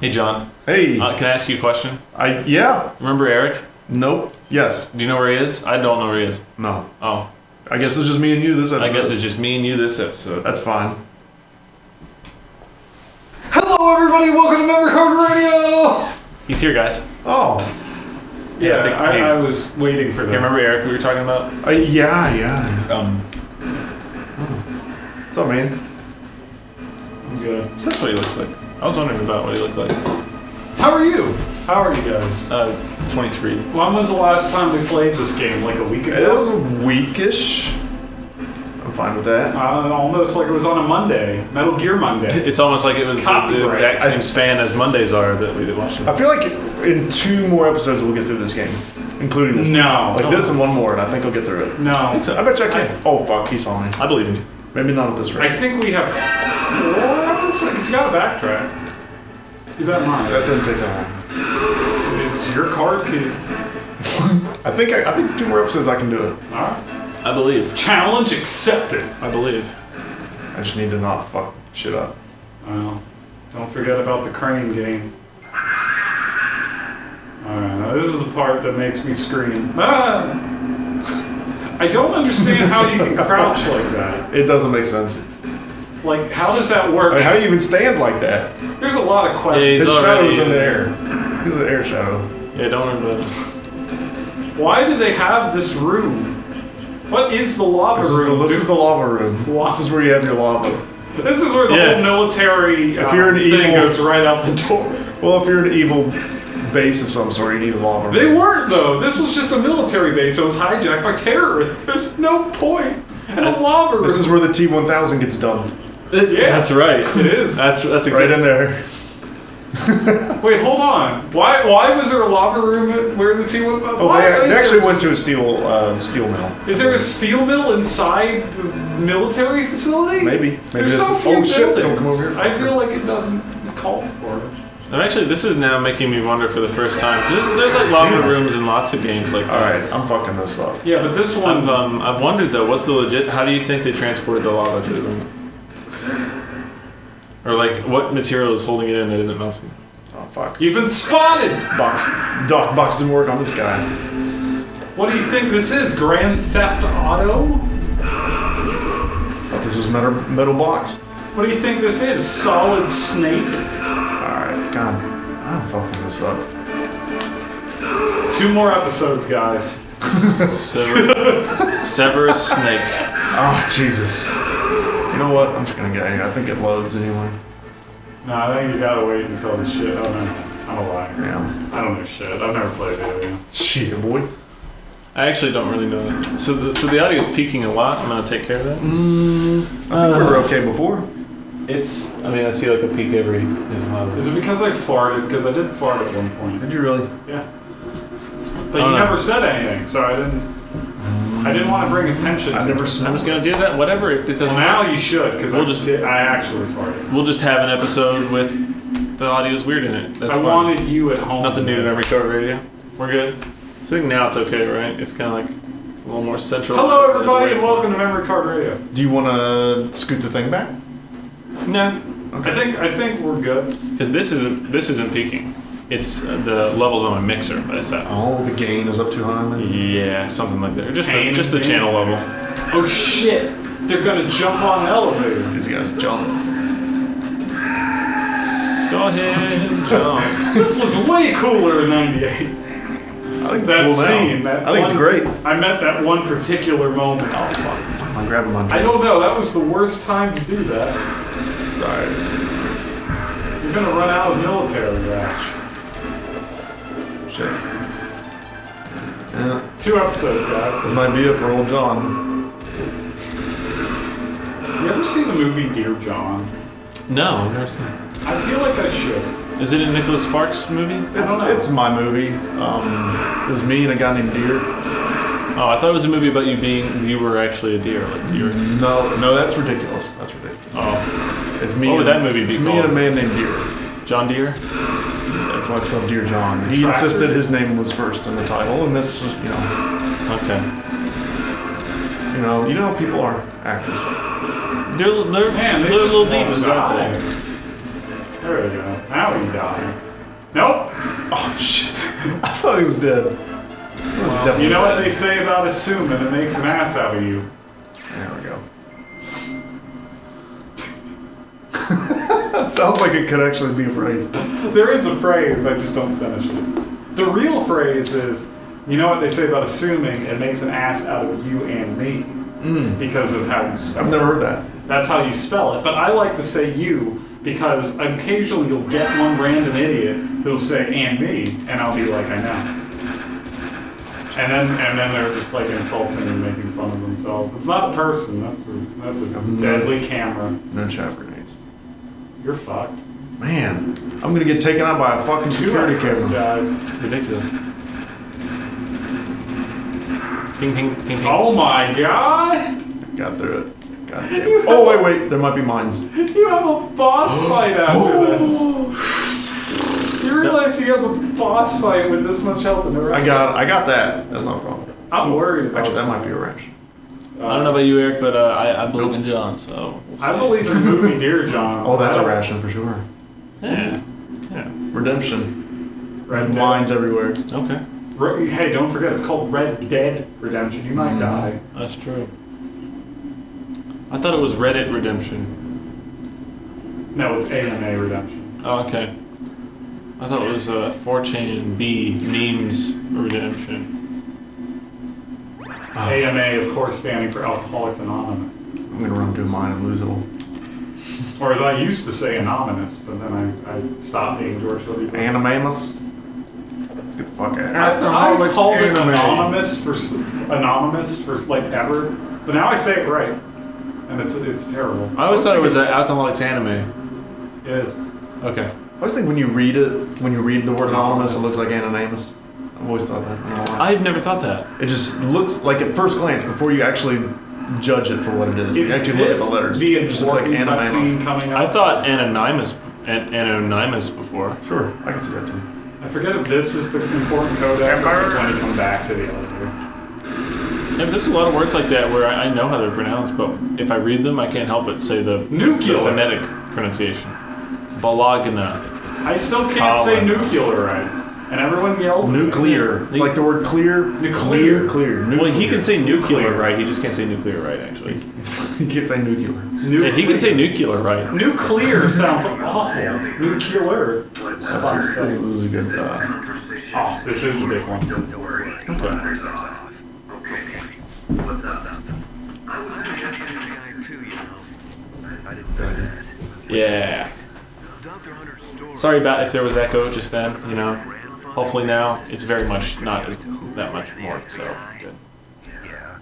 Hey, John. Hey. Can I ask you a question? Yeah. Remember Eric? Nope. Yes. Do you know where he is? I don't know where he is. No. Oh. I guess it's just me and you this episode. I guess it's just me and you this episode. That's fine. Hello, everybody. Welcome to Memory Card Radio. He's here, guys. Oh. Yeah, I was waiting for that. You remember Eric we were talking about? Yeah. What's up, man? I'm good. So that's what he looks like. I was wondering about what he looked like. How are you? How are you guys? 23. When was the last time we played this game? Like a week ago? It was a weekish. I'm fine with that. Almost like it was on a Monday. Metal Gear Monday. It's almost like it was the exact same span as Mondays are that we did watch them. I feel like in 2 more episodes we'll get through this game, including this. No. Like this and one more, and I think I'll get through it. No. I bet you I can. Oh fuck, he saw me. I believe in you. Maybe not at this rate. I think we have 4 episodes. It's got to backtrack. You bet not. That didn't take that long. It's your card key. I think 2 more episodes I can do it. Alright. I believe. Challenge accepted. I believe. I just need to not fuck shit up. Well, don't forget about the crane game. Alright, now this is the part that makes me scream. Ah! I don't understand how you can crouch like that. It doesn't make sense. Like, how does that work? I mean, how do you even stand like that? There's a lot of questions. Yeah, His shadow's in the already- air. He's an air shadow. Yeah, don't worry about it. Why do they have this room? What is the lava room? This is the lava room. Wow. This is where you have your lava. This is where the whole military If you're an thing evil- goes right out the door. Well, if you're an evil base of some sort, you need a lava room. They weren't, though. This was just a military base, so it was hijacked by terrorists. There's no point in a lava room. This is where the T-1000 gets dumped. Yeah. That's right. It is. That's Right exactly in there. Wait, hold on. Why was there a lava room where the T-1... Oh, they actually went to a steel mill. Is there a steel mill inside the military facility? Maybe. There's this so is- few oh shit! buildings. Don't come over here. I feel like it doesn't call for it. And actually, this is now making me wonder for the first time. There's like lava rooms in lots of games like that. All right, I'm fucking this up. Yeah, but this one... I've wondered though, what's the legit? How do you think they transported the lava to the room? Or like, what material is holding it in that isn't melting? Oh fuck. You've been spotted! Doc Box didn't work on this guy. What do you think this is? Grand Theft Auto? Thought this was metal box. What do you think this is? Solid Snake? Alright, God. I'm fucking this up. 2 more episodes, guys. Sever Snake. Oh, Jesus. You know what? I'm just gonna get it. I think it loads anyway. No, I think you gotta wait until the shit. Oh no, I'm a liar. Yeah. I don't know shit. I've never played video game. Shit, boy. I actually don't really know that. So the audio is peaking a lot. I'm gonna take care of that. I think we were okay before. I see like a peak every. Is it because I farted? Because I did fart at one point. Did you really? Yeah. But you never said anything, so I didn't want to bring attention. I never I'm smelled. just gonna do that. Whatever. It doesn't Well, now matter. you should, because I actually farted. We'll just have an episode with the audio's weird in it. That's I fine. wanted you at home. Nothing new to Memory Card Radio. We're good. So I think now it's okay, right? It's kind of like it's a little more central. Hello, everybody, and welcome to Memory Card Radio. Do you want to scoot the thing back? No, Okay. I think we're good. because this isn't peaking. It's the levels on my mixer that I set. Oh, the gain is up too high then? Yeah, something like that. Or just Gain, the gain. channel level. Oh shit! They're gonna jump on the elevator. These guys jump. Go ahead, jump. This was way cooler in '98. I think it's That cool now. scene. That I think it's great. I meant that one particular moment. Oh, fuck. I'm grabbing my I don't know. That was the worst time to do that. It's alright. You're gonna run out of military rash. Shit. Yeah. 2 episodes, guys. This might be it for old John. You ever seen the movie Dear John? No, I've never seen it. I feel like I should. Is it a Nicholas Sparks movie? I don't know. It's my movie. It was me and a guy named Deer. Oh, I thought it was a movie about you were actually a deer. Like you were. No, that's ridiculous. That's ridiculous. Oh, It's me. What would and- that movie be It's me called? and a man named Deer. John Deere. That's why it's called Dear John. He Tractor? insisted his name was first in the title, and that's just Okay. you know how people are actors. They're Man, they little just divas, won't aren't die. they? There we go. Now he died. Nope. Oh shit! I thought he was dead. Well, you know what they say about assuming it makes an ass out of you. There we go. That sounds like it could actually be a phrase. There is a phrase, I just don't finish it. The real phrase is, you know what they say about assuming it makes an ass out of you and me. Because of how you spell it. I've never heard that. That's how you spell it. But I like to say you because occasionally you'll get one random idiot who'll say and me, and I'll be like, I know. And then they're just like insulting and making fun of themselves. It's not a person. That's a deadly camera. No chaff grenades. You're fucked. Man, I'm gonna get taken out by a fucking security camera. Guys. It's ridiculous. Ping, ping, ping, ping. Oh my god! Got through it. God damn. Oh wait, there might be mines. You have a boss fight after this. You realize you have a boss fight with this much health and I got that. That's not a problem. I'm worried about Actually, that might be a rash. I don't know about you, Eric, but I believe in John, so we'll see. I believe in the movie Dear John. Oh, that's a ration for sure. Yeah. Redemption. Red Dead. Mines everywhere. Okay. Hey, don't forget, it's called Red Dead Redemption. You might die. That's true. I thought it was Reddit Redemption. No, it's AMA Redemption. Oh, okay. I thought it was 4chan B Memes Redemption. AMA, of course, standing for Alcoholics Anonymous. I'm gonna run through mine and lose it all. Or as I used to say, Anonymous, but then I stopped being George W. Bush. Animamus. Let's get the fuck out of here. I called it anonymous for like ever, but now I say it right, and it's terrible. I always thought it was Alcoholics Anime. It is. Okay. I always think when you read the word anonymous, it looks like anonymous. I've always thought that. I don't know why. I've never thought that. It just looks like at first glance, before you actually judge it for what it is. You actually look at the letters. It just looks like cutscene anonymous. coming up. I thought anonymous before. Sure, I can see that too. I forget if this is the important codec or if it's when you come back to the elevator. Yeah, there's a lot of words like that where I know how they're pronounced, but if I read them, I can't help but say the phonetic pronunciation. Balagna. I still can't say nuclear right, and everyone yells. Nuclear. It's like the word clear. Nuclear. Clear. Well, he can say nuclear right. He just can't say nuclear right, actually. He can't say nuclear. Yeah, he can say nuclear right. Nuclear sounds awful. Nuclear. This is a good. Oh, this is the big one. Okay. What's up? I'm a guy too, you know. I didn't know that. Yeah. Dr. Hunter's story. Sorry about if there was echo just then, you know. Hopefully now it's very much not that much more, so good. Yeah.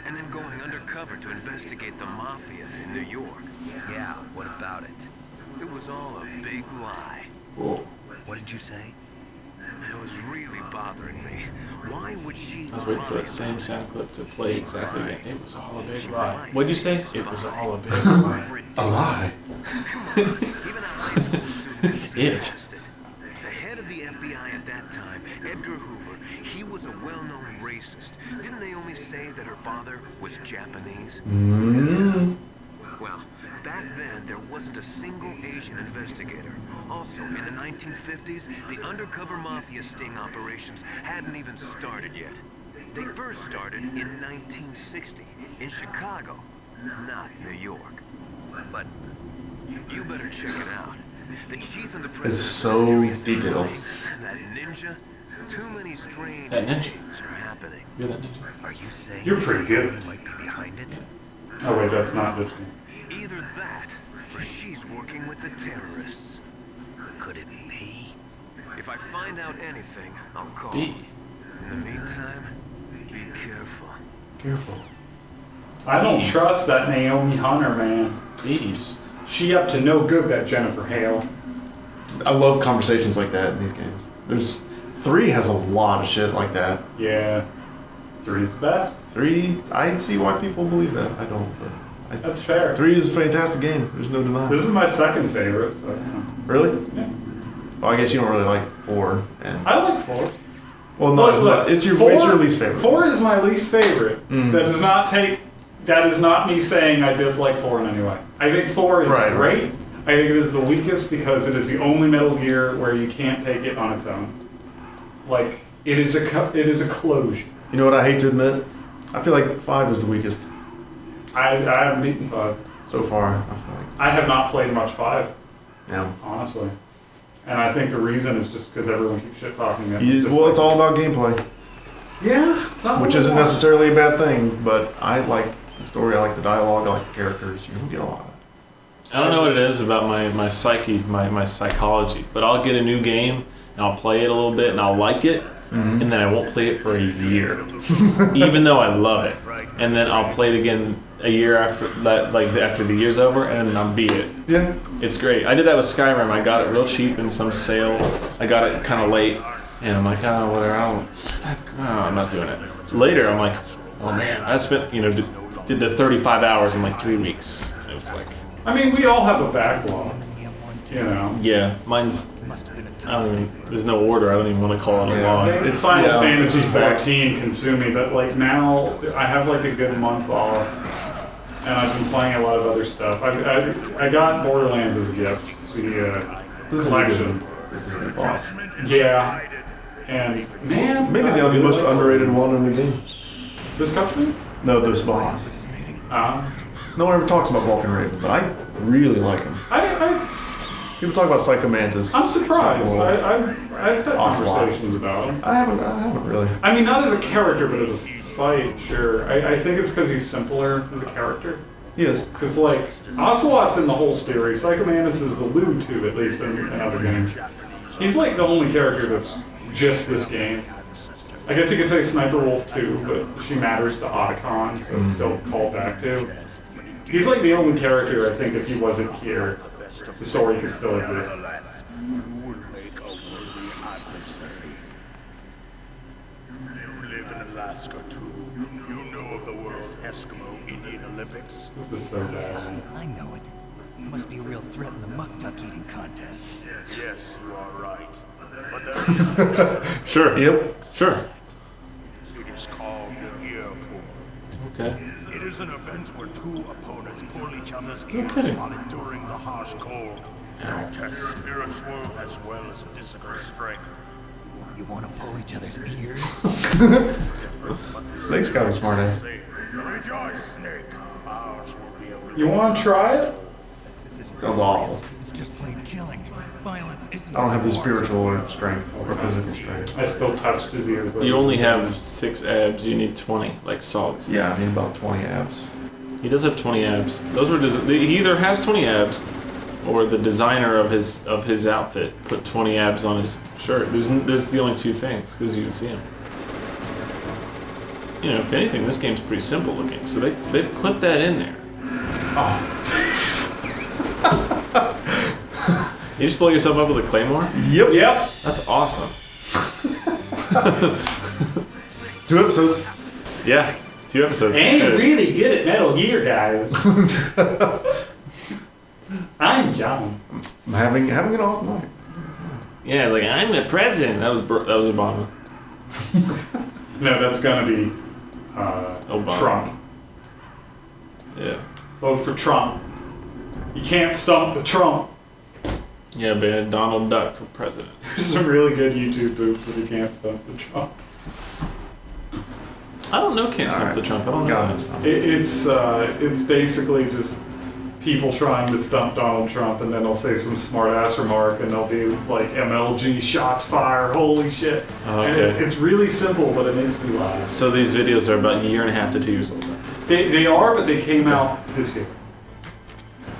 And then going undercover to investigate the mafia in New York. Yeah, what about it? It was all a big lie. Cool. What did you say? It was really bothering me. Why would she I was waiting for that same sound clip to play exactly again. It was all a big lie. What'd you say? It was all a big lie. A lie. Even a high school student It. The head of the FBI at that time, Edgar Hoover, he was a well-known racist. Didn't Naomi say that her father was Japanese? Well, back then, there wasn't a single Asian investigator. Also, in the 1950s, the undercover mafia sting operations hadn't even started yet. They first started in 1960, in Chicago, not New York. But you better check it out. The chief and the president. It's so detailed. That ninja. Too many strange That ninja? things are happening. You're that ninja. Are you saying You're pretty good. you might be behind it? Oh wait, that's not this one. Either that, or she's working with the terrorists. Could it be? If I find out anything, I'll call. B. In the meantime, be careful. Careful. I don't Jeez. trust that Naomi Hunter, man. Jeez. She up to no good, that Jennifer Hale. I love conversations like that in these games. There's 3 has a lot of shit like that. Yeah. 3's the best. 3, I see why people believe that. I don't, but That's fair. 3 is a fantastic game. There's no denying. This is my second favorite, so yeah. Really? Yeah. Well, I guess you don't really like 4. And I like 4. well, no, Look, it's your least favorite. 4 is my least favorite. Mm. That does not take. That is not me saying I dislike 4 in any way. I think 4 is Right, great. I think it is the weakest because it is the only Metal Gear where you can't take it on its own. Like, it is a closure. You know what I hate to admit? I feel like 5 is the weakest I haven't beaten 5. so far. I feel like. I have not played much 5, Yeah. honestly. And I think the reason is just because everyone keeps shit talking it. Well, it's all about gameplay, Yeah, it's not which what I isn't want. necessarily a bad thing, but I like the story, I like the dialogue, I like the characters. You don't get a lot of it. I don't know what it is about my psyche, my psychology, but I'll get a new game and I'll play it a little bit and I'll like it, and then I won't play it for a year, even though I love it. And then I'll play it again a year after that, like after the year's over, and then I'll beat it. Yeah. It's great. I did that with Skyrim. I got it real cheap in some sale. I got it kind of late, and I'm like, oh, whatever. I'm not doing it. Later, I'm like, oh man, I spent, did the 35 hours in like 3 weeks. It was like, I mean, we all have a backlog, you know. yeah, mine's. There's no order. I don't even want to call it a log. It's Final Fantasy this is back. 14 consumed me, but like now I have like a good month off, and I've been playing a lot of other stuff. I got Borderlands as a gift, the collection. This is a good boss. Yeah, and man, Maybe the most underrated one in the game. this cutscene. No, this boss. Uh, No one ever talks about Vulcan Raven, but I really like him. People talk about Psycho Mantis. I'm surprised. Psycho Wolf. I've had Ocelot. conversations about him. I haven't really. I mean, not as a character, but as a fight, sure. I think it's because he's simpler as a character. Yes. Because, like, Ocelot's in the whole series. Psycho Mantis is allude to, at least in other games. He's, like, the only character that's just this game. I guess you could say Sniper Wolf, too, but she matters to Otacon, so it's still called back to. He's, like, the only character, I think, if he wasn't here, the story could still exist. You would make a worthy adversary. You live in Alaska too. You know of the World Eskimo Indian Olympics. This is so bad. I know it. You must be a real threat in the muck duck eating contest. Yes, you are right. But there is Sure. Yep. Sure. it is called the ear pull. Okay. It is an event where two opponents pull each other's ears Okay. while enduring the harsh cold. It tests spiritual as well as physical strength. You want to pull each other's ears? It's different, but the Snake's kind of a smart ass. same. Rejoice, Snake. Ours will be a You want to try it? This isn't Sounds awful. It's just plain killing. Violence isn't. I don't have the spiritual or strength or physical strength. I still touched his ears. You only have 6 abs. You need 20, like solids. Yeah, I need about 20 abs. He does have 20 abs. Those were he either has 20 abs, or the designer of his outfit put 20 abs on his shirt. There's the only two things because you can see them. If anything, this game's pretty simple looking, so they put that in there. Oh. You just blow yourself up with a claymore? Yep. Yep. That's awesome. 2 episodes. Yeah, 2 episodes. Ain't That's good. really good at Metal Gear, guys. I'm John. I'm having an off night. Yeah, like I'm the president. That was Obama. No, that's gonna be Obama. Trump. Yeah. Vote for Trump. You can't stump the Trump. Yeah, man. Donald Duck for president. There's some really good YouTube boobs that you can't stump the Trump. I don't know. Can't stump Alright. the Trump. I don't know. Got that. it. It's basically just people trying to stump Donald Trump, and then they'll say some smart ass remark, and they'll be like MLG shots fired, holy shit. Oh, And okay. it's really simple, but it makes me laugh. So these videos are about 1.5 to 2 years old. They are, but they came out this year.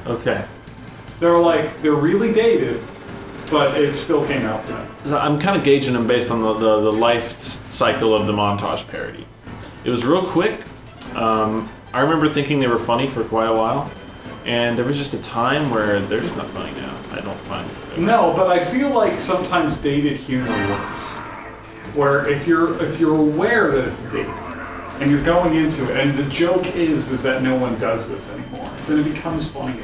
Okay. They're really dated, but it still came out then. So I'm kind of gauging them based on the life cycle of the montage parody. It was real quick. I remember thinking they were funny for quite a while, and there was just a time where they're just not funny now. I don't find it. No, but I feel like sometimes dated humor works. Where if you're aware that it's dated, and you're going into it, and the joke is that no one does this anymore, then it becomes funny.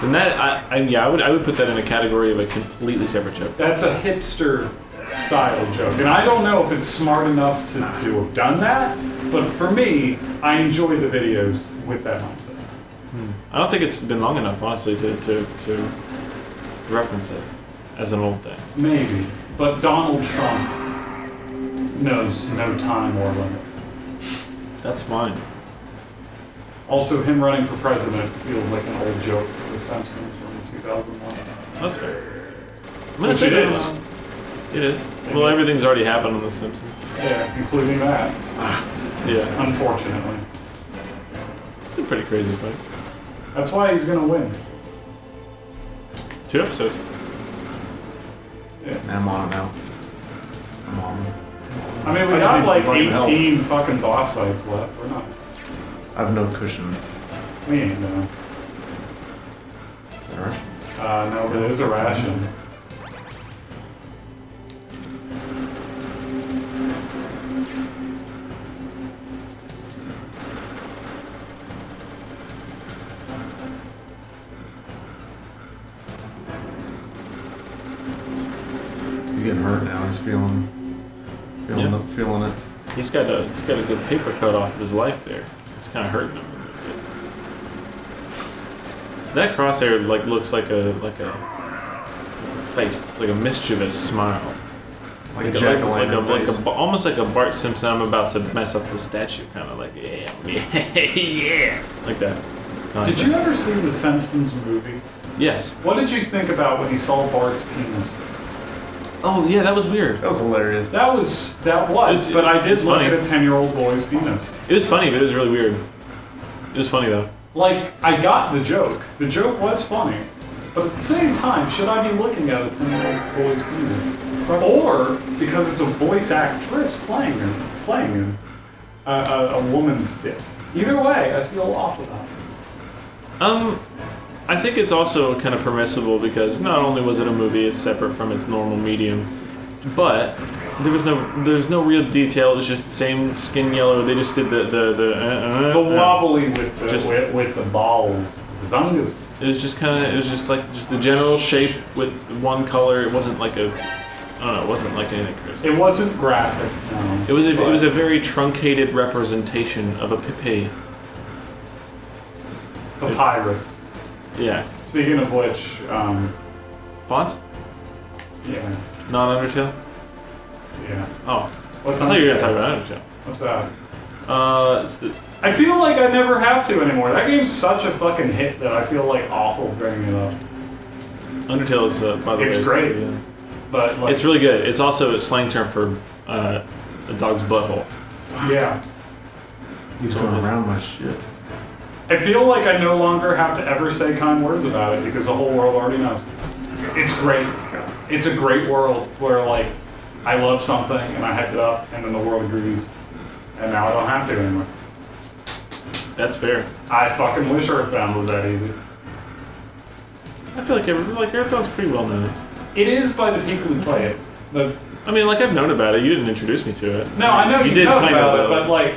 And that I would put that in a category of a completely separate joke. That's a hipster style joke, and I don't know if it's smart enough to have done that, but for me, I enjoy the videos with that mindset. I don't think it's been long enough, honestly, to reference it as an old thing. Maybe. But Donald Trump knows no time or limits. That's fine. Also, him running for president feels like an old joke for The Simpsons from 2001. That's fair. Which it is. It is. Well, everything's already happened on The Simpsons. Yeah, including that. Yeah. Unfortunately. It's a pretty crazy fight. That's why he's gonna win. 2 episodes. Yeah. I'm on it now. I'm on it. I mean, we I just got need like some fucking help. 18 fucking boss fights left. We're not. I have no cushion. We ain't done. Alright. No, but there's a ration. He's getting hurt now. He's feeling it. He's got a good paper cut off of his life there. It's kind of hurting him. That crosshair looks like a face. It's like a mischievous smile. Like a jack-o'-lantern face. Almost like a Bart Simpson. I'm about to mess up the statue, kind of like yeah, yeah, like that. Did you ever see the Simpsons movie? Yes. What did you think about when you saw Bart's penis? Oh yeah, that was weird. That was hilarious. That was, but I did look at a 10-year-old boy's penis. It was funny, but it was really weird. It was funny though. Like, I got the joke. The joke was funny. But at the same time, should I be looking at a 10-year-old boy's penis? Or, because it's a voice actress playing him, a woman's dick. Either way, I feel off about it. I think it's also kind of permissible because not only was it a movie, it's separate from its normal medium, but there's no real detail. It was just the same skin yellow. They just did the wobbly with the balls, the zungus. It was just the general shape with one color. It wasn't like a, I don't know. It wasn't like anything crazy. It wasn't graphic. No. It was a very truncated representation of a pipi. Papyrus. Yeah. Speaking of which, Fonts? yeah. Not Undertale? Yeah. Oh. What's I thought you were going to talk about Undertale. What's that? It's the... I feel like I never have to anymore. That game's such a fucking hit that I feel like awful bringing it up. Undertale is, by the way... It's great. Yeah. But like, It's really good. It's also a slang term for a dog's butthole. yeah. He's going around my shit. I feel like I no longer have to ever say kind words about it because the whole world already knows. It's great. It's a great world where like I love something and I hype it up and then the world agrees and now I don't have to anymore. That's fair. I fucking wish Earthbound was that easy. I feel like Earthbound's pretty well known. It is by the people who play it. But I mean, like I've known about it. You didn't introduce me to it. no, I know you did know kind about of, it, but like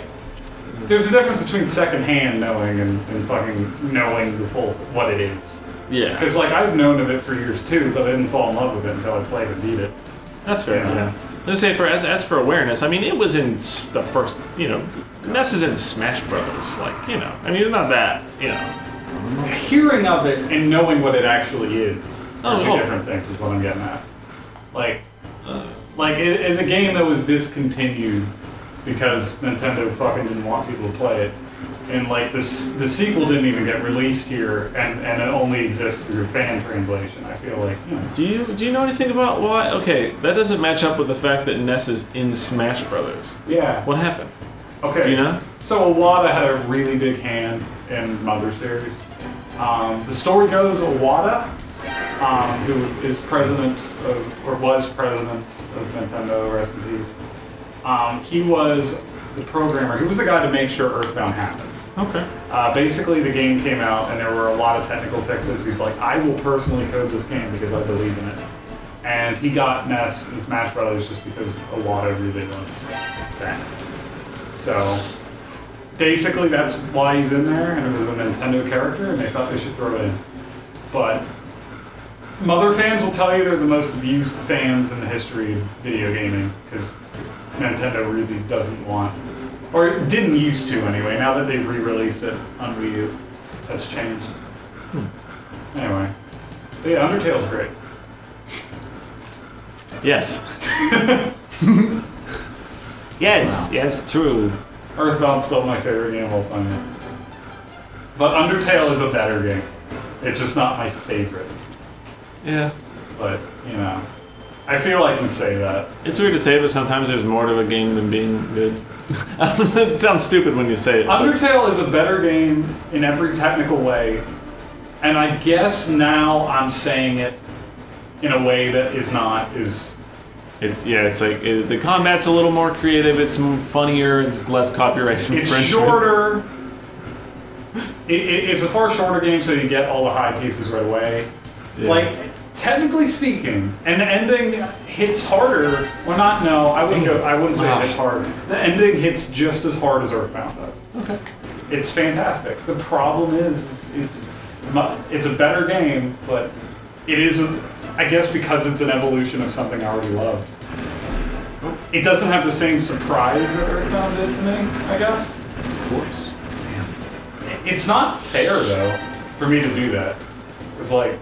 there's a difference between secondhand knowing and fucking knowing the full what it is. Yeah. Because like I've known of it for years too, but I didn't fall in love with it until I played and beat it. That's fair. Yeah. Let's say as for awareness, I mean, it was in the first, Ness is in Smash Brothers, like, I mean, it's not that, Hearing of it and knowing what it actually is are two Oh. different things. Is what I'm getting at. Like it is a game that was discontinued because Nintendo fucking didn't want people to play it, and like the sequel didn't even get released here, and it only exists through fan translation. I feel like. Do you know anything about why? Okay, that doesn't match up with the fact that Ness is in Smash Brothers. Yeah. What happened? Okay. Do you know? So Iwata had a really big hand in Mother series. The story goes Iwata, who is president of, or was president of Nintendo, rest in peace. He was the programmer. He was the guy to make sure Earthbound happened. Okay. Basically, the game came out and there were a lot of technical fixes. He's like, I will personally code this game because I believe in it. And he got Ness and Smash Brothers just because Iwata really loves that. So, basically, that's why he's in there, and it was a Nintendo character, and they thought they should throw it in. But Mother fans will tell you they're the most abused fans in the history of video gaming, because Nintendo really doesn't want, or didn't used to anyway. Now that they've re-released it on Wii U, that's changed. Anyway. But yeah, Undertale's great. Yes. Yes, true. Earthbound's still my favorite game of all time. But Undertale is a better game. It's just not my favorite. Yeah. But, you know, I feel I can say that. It's weird to say, but sometimes there's more to a game than being good. It sounds stupid when you say it. Undertale is a better game in every technical way, and I guess now I'm saying it in a way that is not as... It's like the combat's a little more creative. It's funnier. It's less copyright infringement. It's shorter. It's a far shorter game, so you get all the high pieces right away. Yeah. Like, technically speaking, and the ending hits harder. Well, not no. I wouldn't say it hits hard. The ending hits just as hard as Earthbound does. Okay. It's fantastic. The problem is it's a better game, but it isn't. I guess because it's an evolution of something I already loved. It doesn't have the same surprise that Earthbound did to me, I guess. Of course. It's not fair, though, for me to do that. It's like,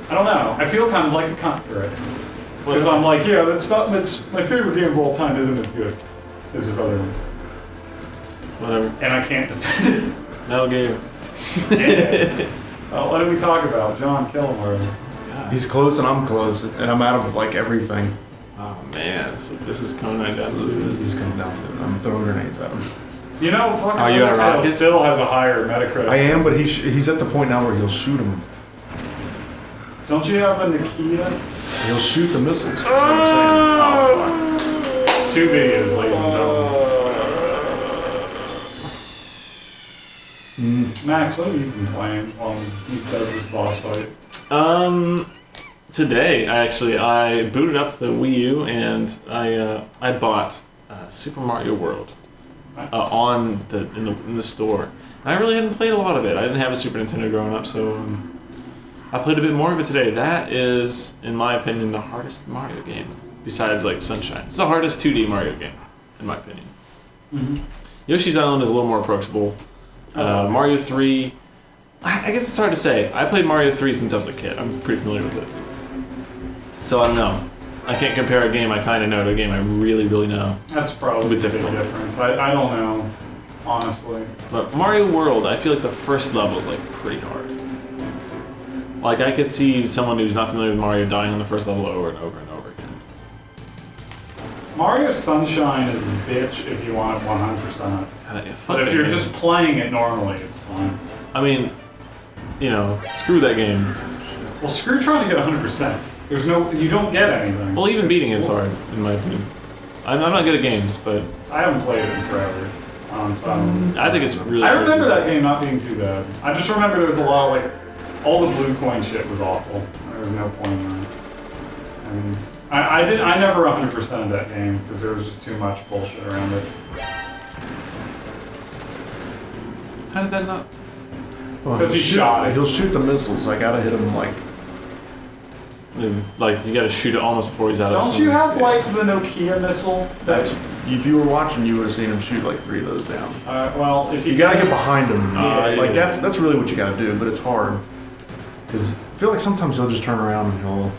I don't know. I feel kind of like a cunt for it. Because I'm like, yeah, that's my favorite game of all time isn't as good as this other one. Whatever. And I can't defend it. Metal Gear. Yeah. Well, what did we talk about? John Kilmer. He's close and I'm close, and I'm out of like everything. Oh man, so this is coming right down So to this is coming down to it. I'm throwing grenades at him. You know, fucking Are you at Undertale Rocket? still has a higher Metacritic. I am, but he's at the point now where he'll shoot him. Don't you have a Nikita? He'll shoot the missiles. That's what I'm saying. Oh, fuck. 2 videos, ladies and gentlemen. Max, what have you been playing while he does this boss fight? Today I booted up the Wii U and I bought Super Mario World Nice. in the store. And I really hadn't played a lot of it. I didn't have a Super Nintendo growing up, so I played a bit more of it today. That is, in my opinion, the hardest Mario game besides like Sunshine. It's the hardest 2D Mario game, in my opinion. Mm-hmm. Yoshi's Island is a little more approachable. Mario 3, I guess it's hard to say. I played Mario 3 since I was a kid. I'm pretty familiar with it. So I don't know. I can't compare a game I kind of know to a game I really, really know. That's probably With the big difficulty. difference. I don't know, honestly. But Mario World, I feel like the first level is like pretty hard. Like I could see someone who's not familiar with Mario dying on the first level over and over and over again. Mario Sunshine is a bitch if you want it 100%. But if you're just playing it normally, it's fine. I mean, screw that game. Well, screw trying to get 100%. You don't get anything. Well, even beating it's hard, in my opinion. I'm not good at games, but I haven't played it in forever. I think it's really I remember that game not being too bad. I just remember there was a lot of, all the blue coin shit was awful. There was no point in that. I mean, I never 100%ed that game because there was just too much bullshit around it. How did that not? Because he shot it. He'll shoot the missiles. I gotta hit him You gotta shoot it almost before he's out of Don't you have, the Nokia missile? if you were watching, you would have seen him shoot 3 of those down. Well, if You gotta get behind him. Yeah. That's really what you gotta do, but it's hard. Because I feel like sometimes he'll just turn around and he'll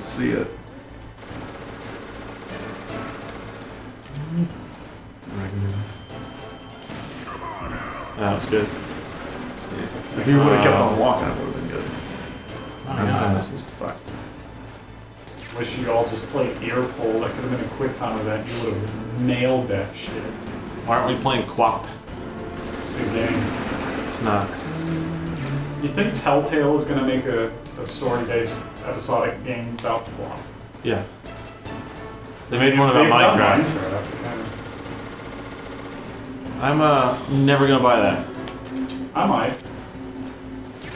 see it. That was good. If he would have kept on walking, it would have been good. Fuck. Wish you all just played ear pull. That could have been a quick time event. You would have nailed that shit. Why aren't we playing Quap? It's a good game. It's not. You think Telltale is going to make a story-based episodic game about the block? Yeah. They made one about Minecraft. I'm never gonna buy that. I might.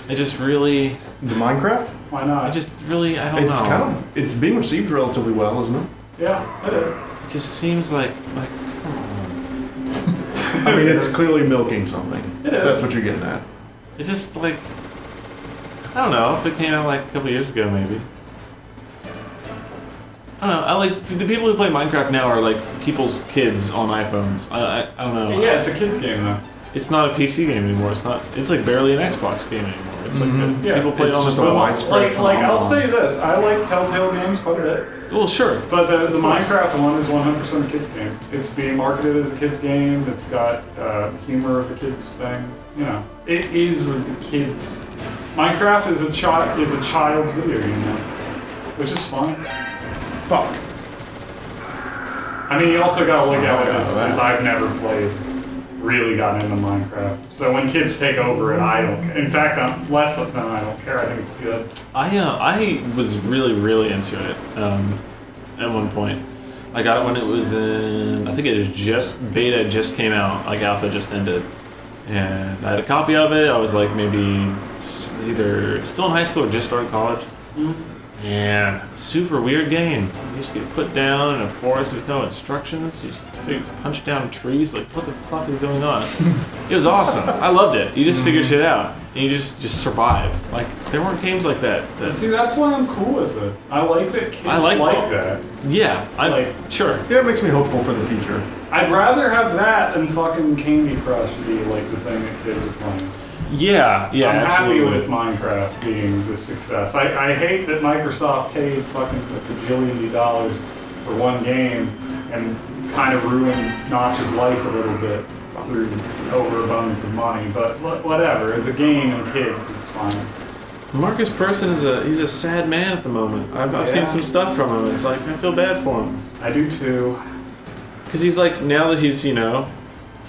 It just really. The Minecraft? Why not? I don't know. It's being received relatively well, isn't it? Yeah, it is. It just seems like come on. I mean, it's clearly milking something. It is. That's what you're getting at. It just I don't know if it came out a couple years ago maybe. I don't know. The people who play Minecraft now are people's kids on iPhones. I don't know. Yeah, it's a kid's game though. it's not a PC game anymore. It's not. It's like barely an Xbox game anymore. It's like people play it It's on the just a phone. widespread Like I'll phenomenon. say this, I like Telltale games quite a bit. Well, sure. But the Minecraft one is 100% a kids game. It's being marketed as a kids game. It's got humor of a kids thing. You know, it is a kids. Minecraft is a child's video game now, which is fun. Fuck. I mean, you also got to look at it as I've never really gotten into Minecraft. So when kids take over it, I don't care. In fact, I'm less than I don't care. I think it's good. I was really into it at one point. I got it when it was in. I think it had beta just came out. Like alpha just ended, and I had a copy of it. I was like maybe I was either still in high school or just started college. And super weird game. You just get put down in a forest with no instructions. You just punch down trees. Like, what the fuck is going on? It was awesome. I loved it. You just figure shit out and you just survive. Like, there weren't games like that. See, that's why I'm cool with it. I like that kids like that. Yeah, sure. Yeah, it makes me hopeful for the future. I'd rather have that than fucking Candy Crush be like the thing that kids are playing. Yeah, I'm absolutely. happy with Minecraft being the success. I hate that Microsoft paid fucking a bajillion dollars for one game and kind of ruined Notch's life a little bit through overabundance of money. But whatever, as a game and kids, it's fine. Marcus Persson he's a sad man at the moment. I've seen some stuff from him. It's like I feel bad for him. I do too. Because he's like, now that he's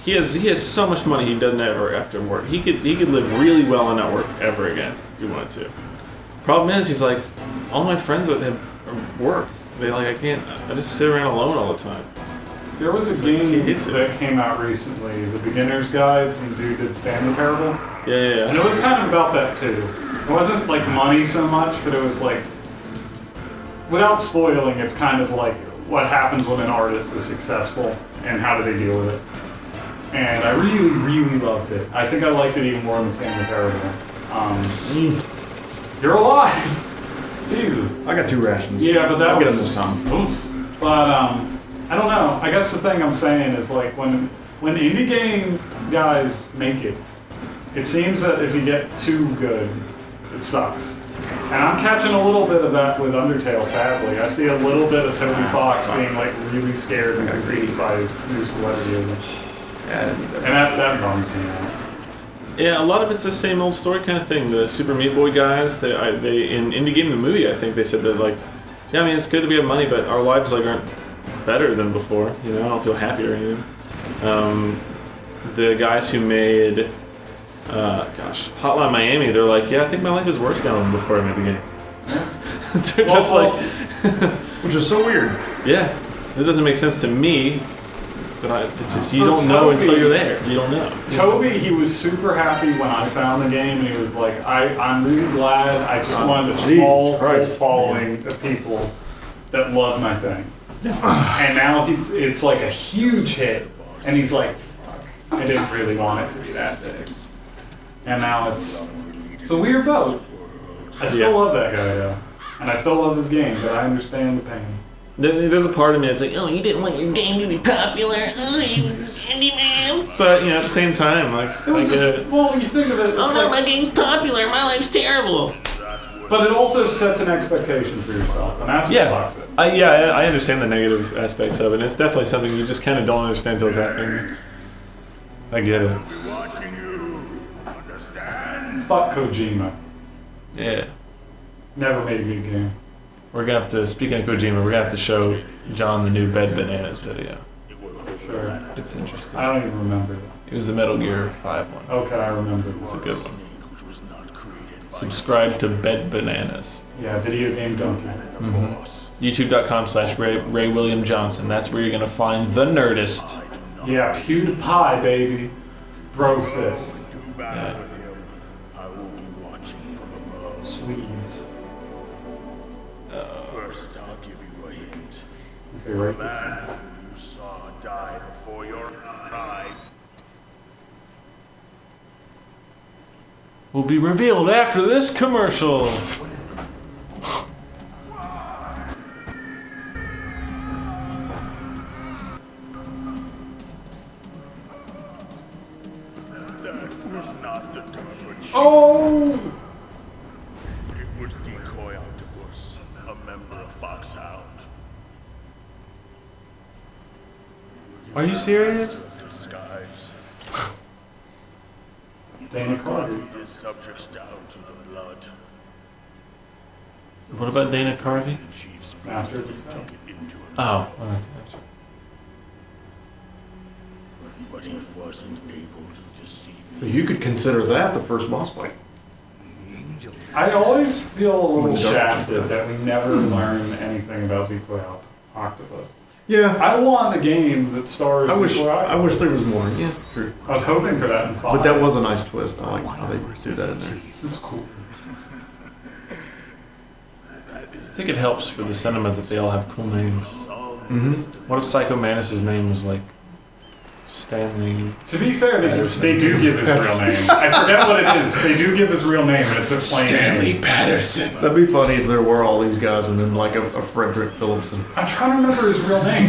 he has so much money he doesn't ever have to work. He could live really well and not work ever again if he wanted to. Problem is, he's like, all my friends with him work. I just sit around alone all the time. There was a game that came out recently, The Beginner's Guide from the dude that did Stanley Parable. Yeah. And it was kind of about that too. It wasn't like money so much, but it was like, without spoiling, it's kind of like what happens when an artist is successful and how do they deal with it. And I really loved it. I think I liked it even more than Stanley Parable. You're alive! Jesus. I got 2 rations. Yeah, but I'll get them this time. Oof. But I don't know. I guess the thing I'm saying is like when indie game guys make it, it seems that if you get too good, it sucks. And I'm catching a little bit of that with Undertale, sadly. I see a little bit of Toby Fox being like really scared and confused by his new celebrity. And that bums me out. Yeah, a lot of it's the same old story kind of thing. The Super Meat Boy guys, they in Indie Game the Movie, I think they said that like, yeah, I mean it's good that we have money, but our lives like aren't better than before. You know, I don't feel happy or anything. The guys who made, Hotline Miami, they're like, yeah, I think my life is worse now than before I made the game. They're just like, which is so weird. Yeah, it doesn't make sense to me. But it's just, you don't know until you're there. You don't know. Toby, he was super happy when I found the game, and he was like, I'm really glad. I just wanted a small following of people that love my thing. And now it's like a huge hit, and he's like, fuck, I didn't really want it to be that big. And now it's a weird boat. I still love that guy, though. And I still love his game, but I understand the pain. There's a part of me that's like, oh, you didn't want your game to be popular, oh, you indie man. But you know, at the same time, like, well, when you think of it, my game's popular, my life's terrible. But it also sets an expectation for yourself, and that's what fucks it. I understand the negative aspects of it. And it's definitely something you just kind of don't understand until it's happening. I get it. Fuck Kojima. Yeah. Never made a good game. We're gonna have to, speaking of Kojima, we're gonna have to show John the new Bed Bananas video. Sure. It's interesting. I don't even remember that. It was the Metal Gear 5 one. Okay, I remember that. It's a good one. Subscribe to Bed Bananas. Yeah, video game donkey. YouTube.com/Ray William Johnson. That's where you're gonna find the Nerdist. Yeah, PewDiePie, baby. Bro fist. Yeah. Swedes. First, I'll give you a hint. Okay, right. Man who you saw die before your eyes. Will be revealed after this commercial. Are you serious? Disguise. Dana Carvey. His subjects down to the blood. What about Dana Carvey? The chief's Master of took Disguise. it into himself. Oh. But he wasn't able to deceive So you could consider that the first boss fight. I always feel a little When the dark shafted comes that we never learn anything about Decoy Octopus. Yeah. I want a game that stars I wish Decoy Octopus. there was more. Yeah, true. I was hoping for that in 5. But that was a nice twist. I like how they do that in there. It's cool. I think it helps for the sentiment that they all have cool names. What if Psycho Mantis' name was like Stanley? To be fair, they do give his real name. I forget what it is. They do give his real name, and it's a plain name. Patterson. That'd be funny if there were all these guys and then like a Frederick Phillipson. I'm trying to remember his real name.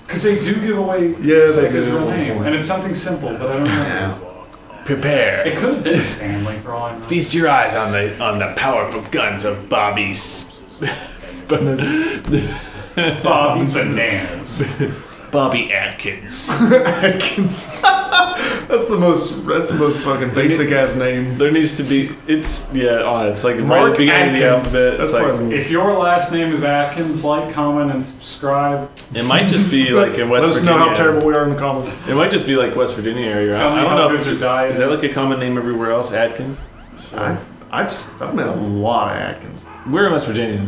Because they do give away Yeah, they his do real at one name. point. And it's something simple, but I don't know. Yeah. Prepare. It could have been Stanley for all I know. Feast your eyes on the powerful guns of Bobby's. Bobby Bananas. Bobby Atkins. Atkins. That's the most fucking basic ass name. There needs to be. It's like right at Mark the beginning Atkins. of the alphabet. That's It's like, probably If your last name is Atkins, like, comment, and subscribe. it might just be like in West Let us Virginia. know how terrible we are in the comments. It might just be like West Virginia area. Tell me I don't how know. good If, your diet is that like a common name everywhere else? Atkins. I've met a lot of Atkins. We're in West Virginia.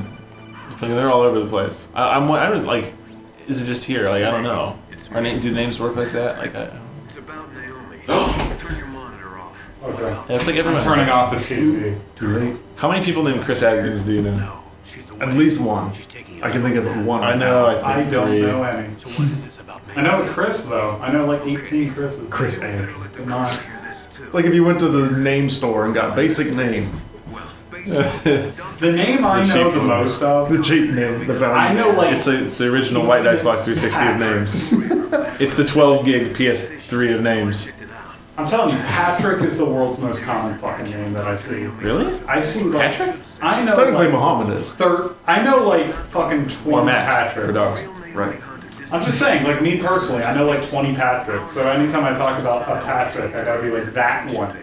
Like, they're all over the place. I don't like. Is it just here? Like I don't know. Do names work like that? Like It's about Naomi. Turn your monitor off. Okay. yeah, it's like I'm everyone. turning off the TV. Too late. How many people named Chris Atkins do you know? No, she's away. At least one. She's taking I can think of one. I know. I I think don't 3. know any. So what is this about, man? I know a Chris, though. I know like 18 Chris's. Chris Atkins. But not. It's like if you went to the name store and got basic name. The name I The know cheap the one. most of, The cheap name. The value. I know like It's the original White Dice Box 360 of names. It's the 12 gig PS3 of names. I'm telling you, Patrick is the world's most common fucking name that I see. Really? I see like Patrick? I know Technically, like Muhammad is. I know like fucking 20 Or Max for Patricks. dogs. Right. I'm just saying, like me personally, I know like 20 Patricks. So anytime I talk about a Patrick, I gotta be like that one.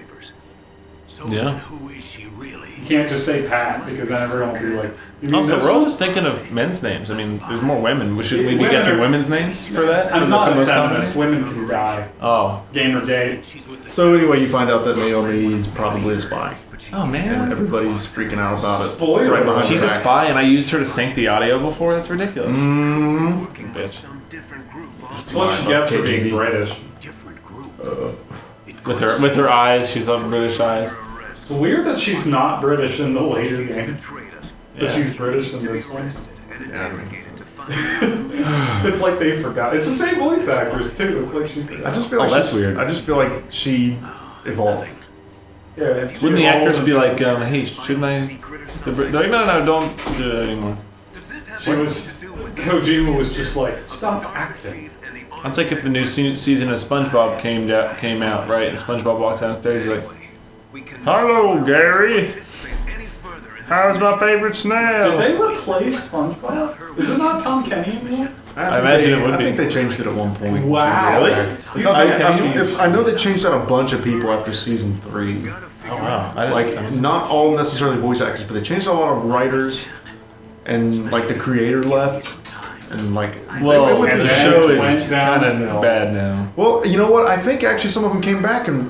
So Yeah. who is she really? You can't just say Pat because then everyone will be like. You mean Also, this we're one? always thinking of men's names. I mean, there's more women. Shouldn't we be Women guessing are- women's names for that? I'm For not the a most common feminist. names? Women can die. Oh. Gamergate. She's with the So anyway, you find out that Naomi is probably a spy, Oh and man. everybody's freaking out about it. Spoiler. Right behind She's her a back. spy, and I used her to sync the audio before. That's ridiculous. Mm-hmm. Bitch. Some different group, That's what she gets for being KGB. British. different group. With her eyes, she's on British eyes. It's weird that she's not British in the later game, but Yeah. she's British in this one. Yeah. It's like they forgot. It's the same voice actress too. It's like she forgot. I just feel Oh, like that's she's- weird. I just feel like she evolved. Yeah, she Wouldn't the actress evolved be into- like, hey, shouldn't I? No, don't do that anymore. She was. Kojima was just like, stop acting. That's like if the new season of SpongeBob came out, right? And SpongeBob walks downstairs, he's like, "Hello, Gary. How's my favorite Did snail?" they replace SpongeBob? Is it not Tom Kenny anymore? I imagine it would I think be. they changed it at one point. Wow. Really? It's not that Kenny? I know they changed out a bunch of people after season 3. Oh wow! I Like, didn't- not all necessarily voice actors, but they changed a lot of writers, and like the creator left, and like well, they went and through the then show it is went kind downhill. of bad now. Well, you know what? I think actually some of them came back in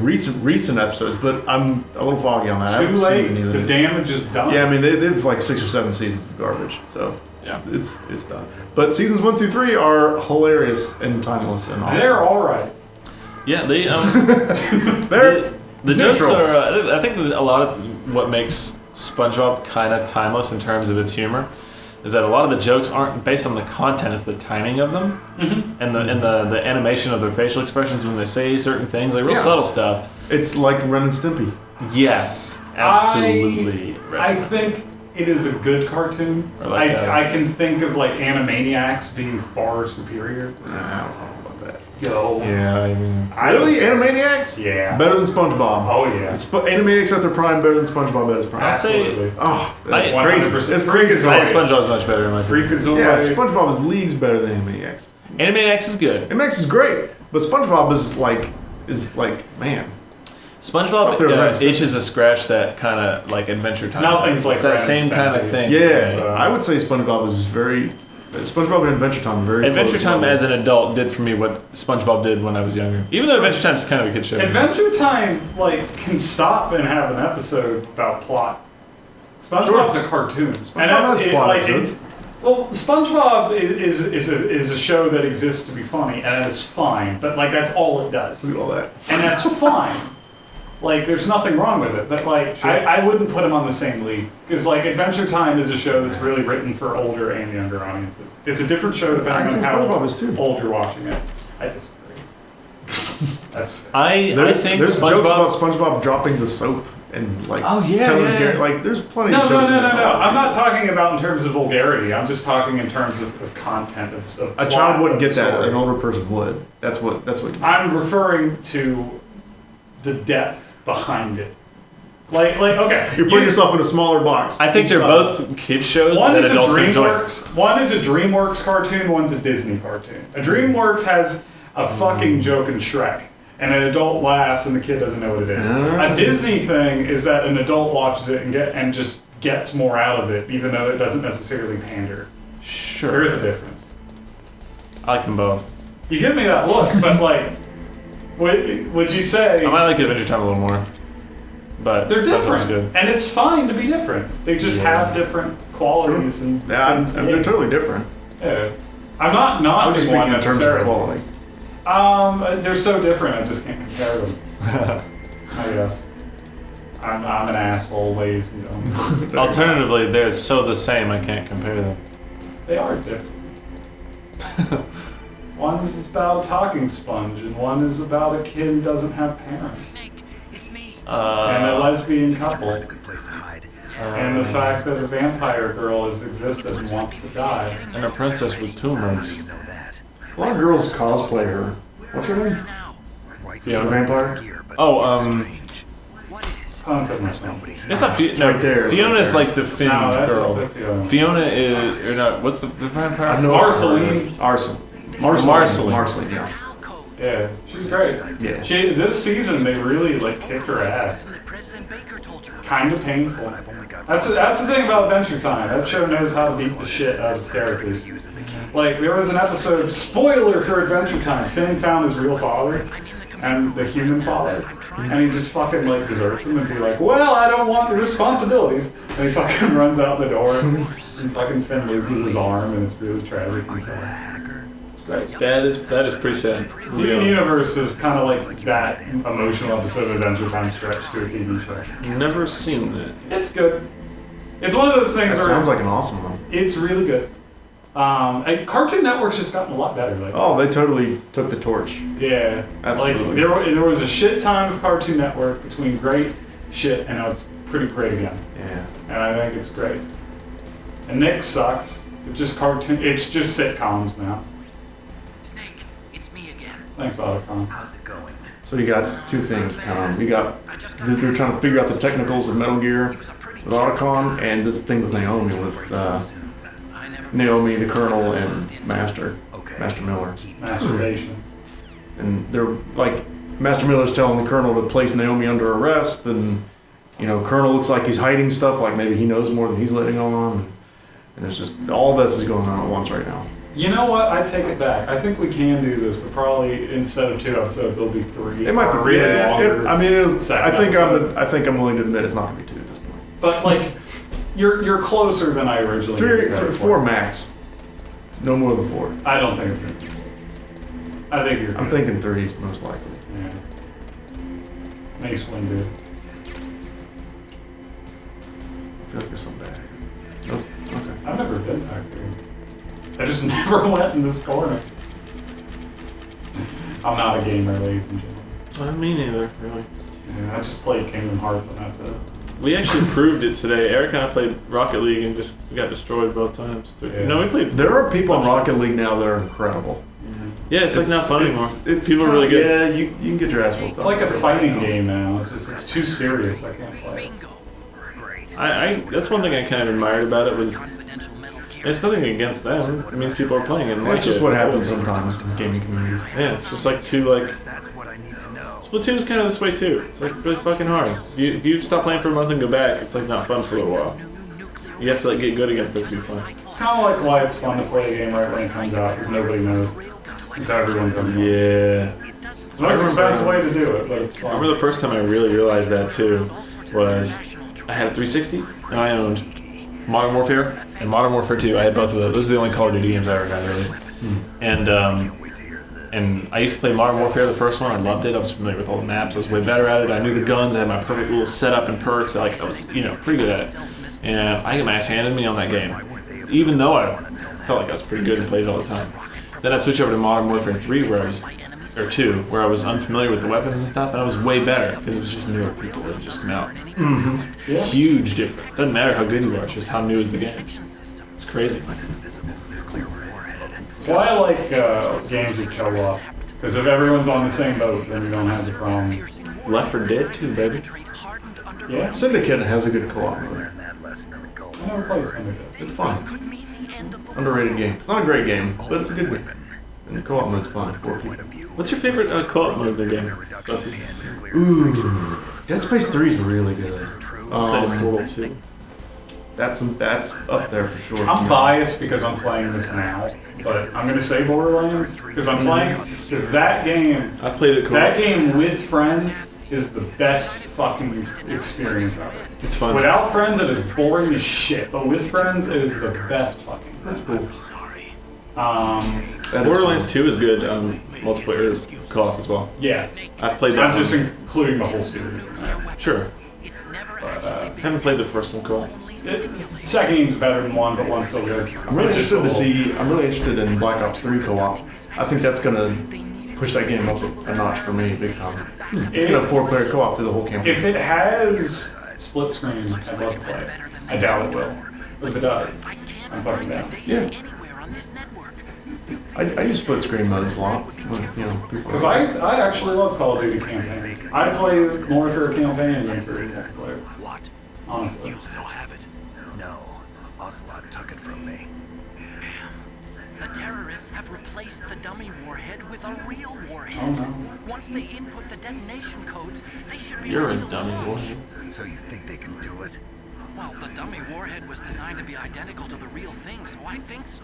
recent episodes, but I'm a little foggy on that. I Too haven't late. seen any of The them. damage is done. Yeah, I mean they've like 6 or 7 seasons of garbage, so Yeah. it's done. But seasons 1 through 3 are hilarious and timeless and awesome. They're all right. Yeah, they They're the jokes neutral. are. I think that a lot of what makes SpongeBob kind of timeless in terms of its humor is that a lot of the jokes aren't based on the content; it's the timing of them and the animation of their facial expressions when they say certain things, like real Yeah. subtle stuff. It's like Ren and Stimpy. Yes, absolutely. I think it is a good cartoon. Or like I can think of like Animaniacs being far superior. I don't know about that. Yo. Yeah, I mean, Really, Animaniacs? Yeah. Better than SpongeBob. Oh yeah. Animaniacs at their prime better than SpongeBob at his prime. I'll say- Absolutely. Oh, that's I- crazy. 100%. It's crazy. I think SpongeBob's much better in my opinion. Freakazoid. Yeah, SpongeBob is leagues better than Animaniacs. Animaniacs is good. Animaniacs is great, but SpongeBob is like man. SpongeBob there with itches a scratch that kind of like Adventure Time. Nothing's like it's that Ren same and kind of Stimpy. thing. Yeah, I would say SpongeBob is very. SpongeBob and Adventure Time are very. Adventure close Time as levels. an adult did for me what SpongeBob did when I was younger. Even though Adventure Time is kind of a kid show. Adventure Time can stop and have an episode about plot. SpongeBob's a cartoon. SpongeBob has plot episodes. Well, SpongeBob is a show that exists to be funny, and it's fine. But that's all it does, Look at all that. and that's fine. There's nothing wrong with it. But I wouldn't put them on the same league because Adventure Time is a show that's really written for older and younger audiences. It's a different show I depending on think how SpongeBob is too. old you're watching it. I disagree. That's fair. I think There's jokes about SpongeBob. SpongeBob dropping the soap and Oh, yeah, telling yeah. Gary, there's plenty No. of jokes. in there. I'm not talking about in terms of vulgarity. I'm just talking in terms of content. Of A plot, child wouldn't of get that. story. An older person would. That's what. I'm referring to the depth behind it. Okay. You're putting yourself in a smaller box. I think each they're time. both kid shows One that is a adults can enjoy. DreamWorks. One is a DreamWorks cartoon. One's a Disney cartoon. A DreamWorks has a fucking joke in Shrek, and an adult laughs, and the kid doesn't know what it is. A Disney thing is that an adult watches it and just gets more out of it, even though it doesn't necessarily pander. Sure. There is a difference. I like them both. You give me that look, but would you say I might like Adventure Time a little more. But they're SpongeBob's different? good. And it's fine to be different. They just have different qualities and Yeah, things. they're totally different. Yeah. I'm not I was just one speaking in terms of necessarily. quality. They're so different. I just can't compare them. I guess. I'm an asshole, ladies and gentlemen. Alternatively, they're so the same. I can't compare them. They are different. One is about a talking sponge, and one is about a kid who doesn't have parents, Snake, it's me. and a lesbian couple, Good place to hide. and the fact that a vampire girl has existed and wants to die. And a princess with tumors. You know that. A lot of girls cosplay her. What's her name? Now, Right The vampire. here, but Oh, what is? Concept myself. it's not Fiona. right there, it's Fiona's right like the Finn No, girl. that's the other one. Fiona is, or not? What's the vampire? I know Marceline. Marceline, yeah. Alcove. Yeah, she's great. Yeah. This season they really kicked her ass. That President Baker told you. Kind of painful. That's the thing about Adventure Time. That show knows how to beat the shit out of its characters. There was an episode, spoiler for Adventure Time, Finn found his real father, and the human father, and he just fucking deserts him and be like, well, I don't want the responsibilities, and he fucking runs out the door, and fucking Finn loses his arm, and it's really tragic and stuff. It's great. That is pretty sad. Steven Universe is kind of like that emotional episode of Adventure Time stretched to a TV show. Never seen it. It's good. It's one of those things That where sounds like an awesome one. it's really good. And Cartoon Network's just gotten a lot better. Oh, they totally took the torch. Yeah, Absolutely. There was a shit time of Cartoon Network between great shit and now it's pretty great again, Yeah. and I think it's great. And Nick sucks. It's just sitcoms now. Snake, it's me again. Thanks, Otacon. how's it going? So you got two things kind of. You got they're trying to figure out the technicals of Metal Gear with Otacon, and this thing with Naomi with Naomi, the Colonel, and Master Miller. Masturbation. And they're Master Miller's telling the Colonel to place Naomi under arrest, and Colonel looks like he's hiding stuff, like maybe he knows more than he's letting on, and there's just all this is going on at once right now. You know what? I take it back. I think we can do this, but probably instead of 2 episodes, it'll be 3. It might be or really longer. I mean, second I think episode. I think I'm willing to admit it's not gonna be 2 at this point. But you're closer than I originally. gave you credit for. 4 max. No more than 4. I don't think it's good. I think you're. I'm thinking 3 most likely. Yeah. Mace Windu. I feel like there's something bad. Oh, okay. I've never been back there. I just never went in this corner. I'm not a gamer, ladies and gentlemen. Me neither, really. Yeah, I just played Kingdom Hearts and that's it. We actually proved it today. Eric and I played Rocket League and just got destroyed both times. Yeah. No, we played. There are people in Rocket League now that are incredible. Yeah, it's not fun anymore. People are kinda- really good. Yeah, you can get your ass whooped. It's like a fighting game now. It's too serious. I can't play it. Bingo. I that's one thing I kind of admired about it was Confidential metal It's nothing against them. It means people are playing it. And That's like just it. what happens sometimes in gaming communities. Yeah, it's just like Splatoon's kind of this way too. It's like really fucking hard. If you stop playing for a month and go back, it's like not fun for a little while. You have to like get good again for it to be fun. It's kind of like why it's fun to play a game right when it comes out, because nobody knows. It's how everyone's done it. Yeah. It's the most expensive way to do it, but it's I fun. remember the first time I really realized that too was I had a 360 and I owned Modern Warfare and Modern Warfare 2. I had both of those. Those are the only Call of Duty games I ever got really. And I used to play Modern Warfare, the first one. I loved it. I was familiar with all the maps. I was way better at it. I knew the guns. I had my perfect little setup and perks. I was, pretty good at it. And I got my ass handed me on that game, even though I felt like I was pretty good and played it all the time. Then I'd switch over to Modern Warfare 3, or 2, where I was unfamiliar with the weapons and stuff, and I was way better because it was just newer people that had just come out. Mm-hmm. Yeah. Huge difference. Doesn't matter how good you are. It's just how new is the game. It's crazy. That's why I like games with co-op. Because if everyone's on the same boat, then we don't have the problem. Left 4 Dead 2, baby. Yeah. Syndicate has a good co-op mode. I never played Syndicate. It's fun. Underrated game. It's not a great game, but it's a good game. And the co-op mode's fun. 4 people. What's your favorite co-op mode in the game? Ooh, Dead Space 3 is really good. Say Portal 2. That's up there for sure. I'm biased because I'm playing this now, but I'm gonna say Borderlands because I'm playing because that game. I've played it co-op. That game with friends is the best fucking experience ever. It's fun. Without friends, it is boring as shit, but with friends, it is the best fucking. That's cool. Borderlands 2 is good multiplayer co-op as well. Yeah, I've played that. I'm just one. including the whole series. Sure. But, Haven't played the first one co-op. second game's better than one, but one's still good. I'm really interested in Black Ops 3 co-op. I think that's gonna push that game up a notch for me, big time. It's gonna have 4-player co-op through the whole campaign. If it has split screen, I'd love to play it. I doubt it will. But if it does, I'm fucking down. Yeah. I use split screen modes a lot. Because I actually love Call of Duty campaigns. I play more for a campaign than for a multiplayer. What? Honestly. You still have it? No. Ocelot took it from me. The terrorists have replaced the dummy warhead with a real warhead. Oh no. Once they input the detonation codes, they should be You're a able to dummy launch. boy. So you think they can do it? Well, the dummy warhead was designed to be identical to the real thing, so I think so.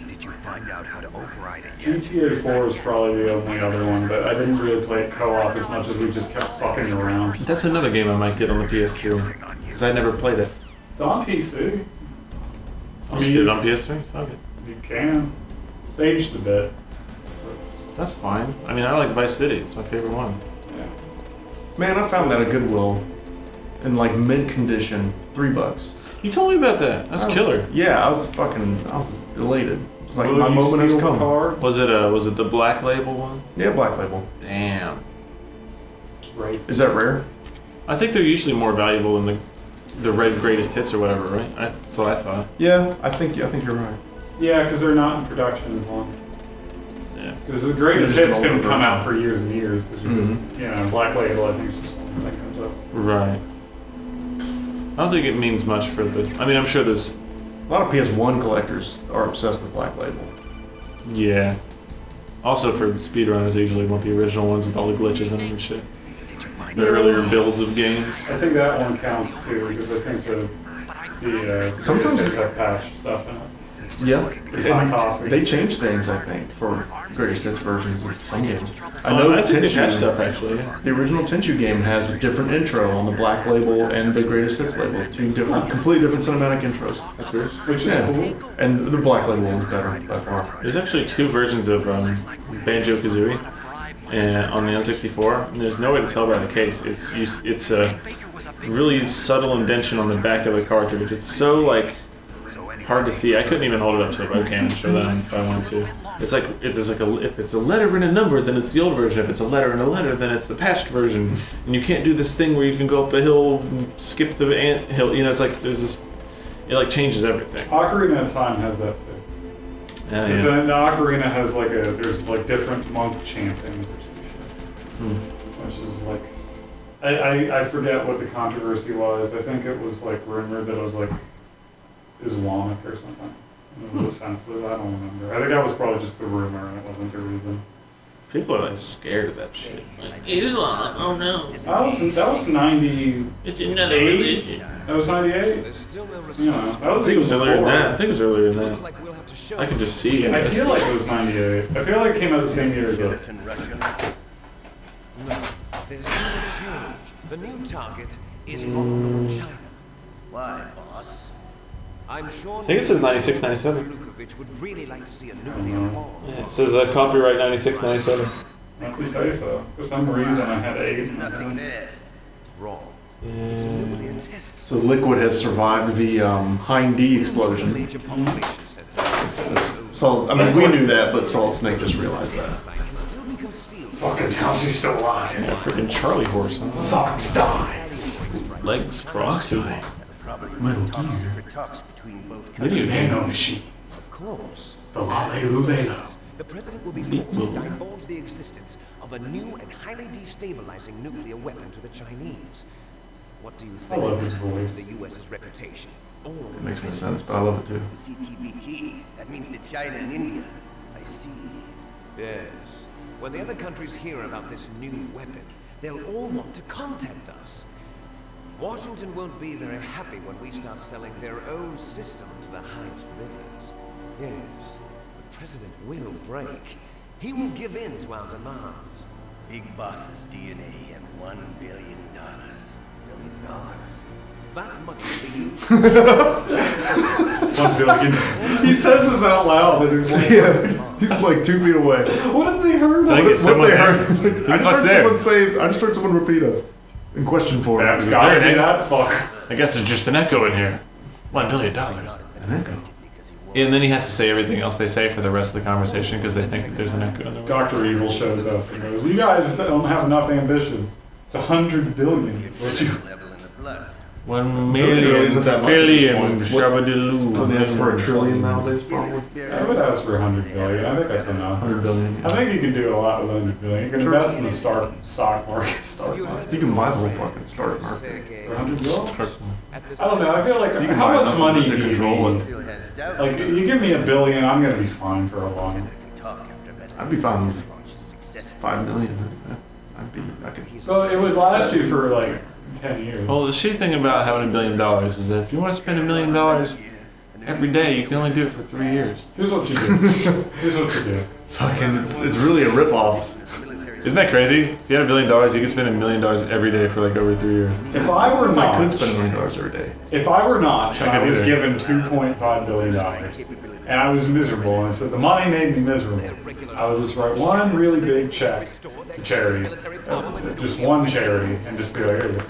Did you find out how to override it yet? GTA 4 is probably the only other one, but I didn't really play it co-op as much as we just kept fucking around. That's another game I might get on the PS2 because I never played it. It's on PC. I'll just get it on PS3. Fuck it. You can. It's aged a bit. But, That's fine. I mean, I like Vice City. It's my favorite one. yeah. Man, I found that at Goodwill in like mid condition, $3. You told me about that. That's killer. Yeah, I was elated. It's like Will my you moment has steal the come. car? Was it the Black Label one? Yeah, Black Label. Damn. Racist. Is that rare? I think they're usually more valuable than the red greatest hits or whatever, right? That's what I thought. Yeah, I think you're right. Yeah, because they're not in production as long. Yeah. Because the greatest It's hits an can older come version. out for years and years. Because Black Label, I think, is just one that comes up. Right. I don't think it means much for the. I mean, I'm sure there's. A lot of PS1 collectors are obsessed with Black Label. Yeah. Also, for speedrunners, they usually want the original ones with all the glitches in them and shit. The earlier builds of games. I think that one counts too, because I think the Sometimes greatest hits have patched stuff in it. Yeah, It's high cost. they change things, I think, for greatest hits versions of some games. I Oh, know I think they patch Tenchu, stuff actually. Yeah. the original Tenchu game has a different intro on the Black Label and the greatest hits label. Two different, completely different cinematic intros. That's weird. Which is Yeah. cool. And the Black Label one's better by far. There's actually 2 versions of Banjo Kazooie on the N64, and there's no way to tell by the case. It's a really subtle indentation on the back of the cartridge. It's so like hard to see. I couldn't even hold it up to the webcam and show that if I wanted to. It's like if it's a letter and a number, then it's the old version. If it's a letter and a letter, then it's the patched version. And you can't do this thing where you can go up a hill, skip the ant hill. It's like there's this. It like changes everything. Ocarina of Time has that too. Yeah, Because yeah. the Ocarina has there's different monk chantings or some shit. Which is like, I forget what the controversy was. I think it was like rumored that it was like Islamic or something. It was offensive. I don't remember. I think that was probably just the rumor, and it wasn't the reason. People are like scared of that shit. Like, Islam, oh no. That was 90. It's another religion. That was 98. There's still no Yeah, response. that was I think it was even earlier than before. that. I think it was earlier than Looks that. like we'll have to show I can just see it. I feel like it was 98. I feel like it came out the same year as it. In Russia. No, there's been a change. The new target is Hong Kong, China. Why, boss? I'm sure. I think it says 96, 97. Lukovich would really like to see a nuclear bomb. Yeah, it says copyright 96, 97. If we say so. For some reason, I had 8. Nothing there. Wrong. It's a nuclear test. So Liquid has survived the Hind D explosion. Major population center. So I mean, we knew that, but Solid Snake just realized that. Can still be concealed. Fucking how's he still alive? Yeah, freaking Charlie horse. Huh? Fox die. Legs crossed too. Probably top secret talks between both Video countries. game. Nano machines. Of course. The Lale. The president will be forced to divulge the existence of a new and highly destabilizing nuclear weapon to the Chinese. What do you I think love his will happen voice. to the U.S.'s reputation? All It makes no sense, but I love it too. The CTBT. That means to China and India. I see. Yes. When the other countries hear about this new weapon, they'll all want to contact us. Washington won't be very happy when we start selling their own system to the highest bidders. Yes, the president will break. He will give in to our demands. Big boss's DNA and $1 billion. That money will be used. 1 billion. He says this out loud, and he's like, Yeah, he's like 2 feet away. what have they heard? I think it's What someone they there. heard? Who the fuck's I just heard someone repeat us in question form. That's Is gotta there be an that fuck. I guess it's just an echo in here. $1 billion. An echo. And then he has to say everything else they say for the rest of the conversation because they think that there's an echo in the room. Dr. Evil shows up and goes, you guys don't have enough ambition. It's 100 billion. What you... Level in the blood. 1 Really million, isn't that much at billion, this point. shabadiloo. That's for a trillion nowadays, probably. I would ask for 100 billion. I think that's enough. 100 billion. I think you can do a lot with 100 billion. You can invest in the stock market. You can buy the whole fucking start market. Sergei, For 100 billion? at this I don't know. I feel like You can how buy much enough money to do you control need? it. Still has doubts. Like, you give me $1 billion, I'm gonna be fine for a while. Can talk after better. I'd be fine with Launch is successful. 5 million. I could. So it would last you for like 10 years. Well, the shitty thing about having $1 billion is that if you want to spend $1 million every day, you can only do it for 3 years. Here's what you do. Here's what you do. Fucking, it's really a ripoff. Isn't that crazy? If you had $1 billion, you could spend $1 million every day for like over 3 years. If I were I could not, spend $1 million every day. if I were not, and I could was either. given $2.5 billion, and I was miserable, and I said the money made me miserable, I would just write one really big check to charity, just one charity, and just be like, here,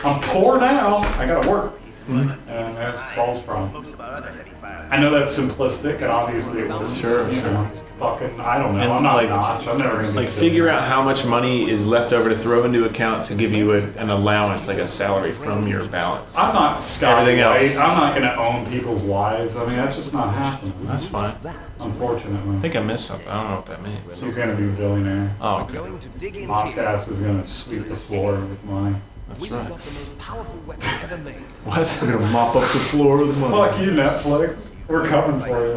I'm poor now. I gotta work, and that solves problems. Most of our other heavy fire. I know that's simplistic, and obviously it was, Sure, you know, fucking, I don't know. And I'm not like- Notch. I'm never gonna be Like good. figure out how much money is left over to throw into account to give you an allowance, like a salary from your balance. I'm not Scott Everything White. else. I'm not gonna own people's lives. I mean, that's just not happening. That's fine. I Unfortunately. think I missed something. I don't know what that means. He's gonna be a billionaire. Oh, okay. Going to dig in here. Mobcast is gonna sweep the floor with money. That's We've right. got the most powerful weapon ever made. What? I'm gonna mop up the floor with money. Fuck you, Netflix. We're coming for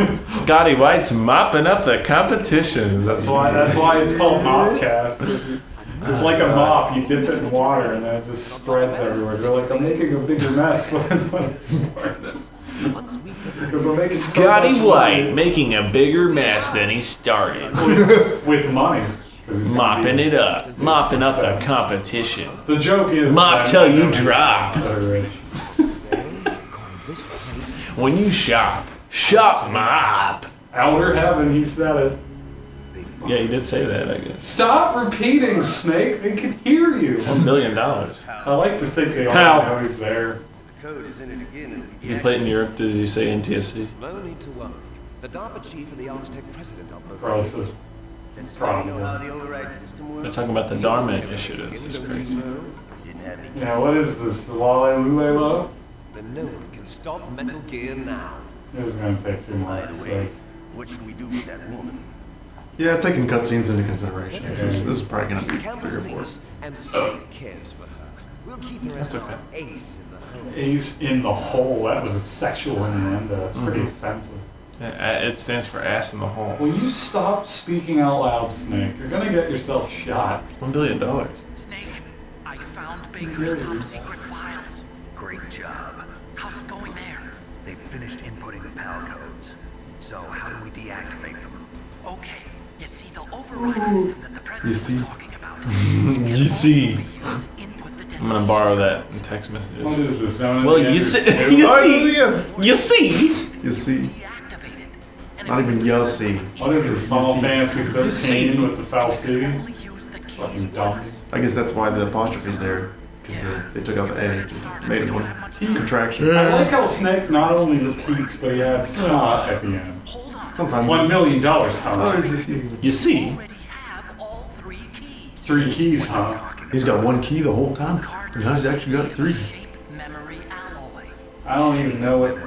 you. Scotty White's mopping up the competitions. That's why it's called Mobcast. It's like a mop. You dip it in water and then it just spreads everywhere. You're like, I'm making a bigger mess when I start this. Because we're making so Scotty much White money making a bigger mess than he started. with money. 'Cause he's gonna Mopping be- it up. Mopping up the competition. The joke is Mop that- till you drop. Call this place When you shop mop. Outer heaven, he said it. Yeah, he did say that, I guess. Stop repeating, Snake. They can hear you. $1 million. I like to think they all Pow. know he's there. The code is in it again. It'll be He played in Europe. Does he say NTSC? No need to worry. The DARPA chief and the Armstech president are both. Probably says, Just Probably. know how the override system works. They're talking about the Dharma initiative. This is crazy. Didn't have any. yeah, what is this? The Lale Lule? Then no one can stop Metal Gear now. This is going to take too By long. the way, what should we do with that woman? Yeah, taking cutscenes into consideration. This is probably gonna She's be 3 or 4. Campbell's niece, and Snake cares for her. We'll keep her as That's our okay. ace in the hole. Ace in the hole. That was a sexual innuendo. It's pretty offensive. Yeah, it stands for ass in the hole. Will you stop speaking out loud, Snake? You're gonna get yourself shot. $1 billion. Snake, I found Baker's top secret files. Great job. How's it going there? They've finished inputting the PAL codes. So how do we deactivate them? Okay, you see the override system that the president see? was talking about. You see. Used to input the I'm gonna borrow that in text messages. What is this? Zone Well, of the you Enders see, 2? you Oh, see, yeah. you see. You see? deactivated. And Not even you see. What is this? Final Fantasy see. 13 with the foul city? only use the Fucking keys dumb. I guess that's why the apostrophe's there. Because they took out the A, just made it one contraction. I like how Snake not only repeats, but he adds "comma" at the end. Hold on. Sometimes. $1 million, Oh, huh? you see. You see. Already have all 3 keys. 3 keys, huh? He's got one key the whole time. Now he's actually got 3. Shape memory alloy. I don't even know it.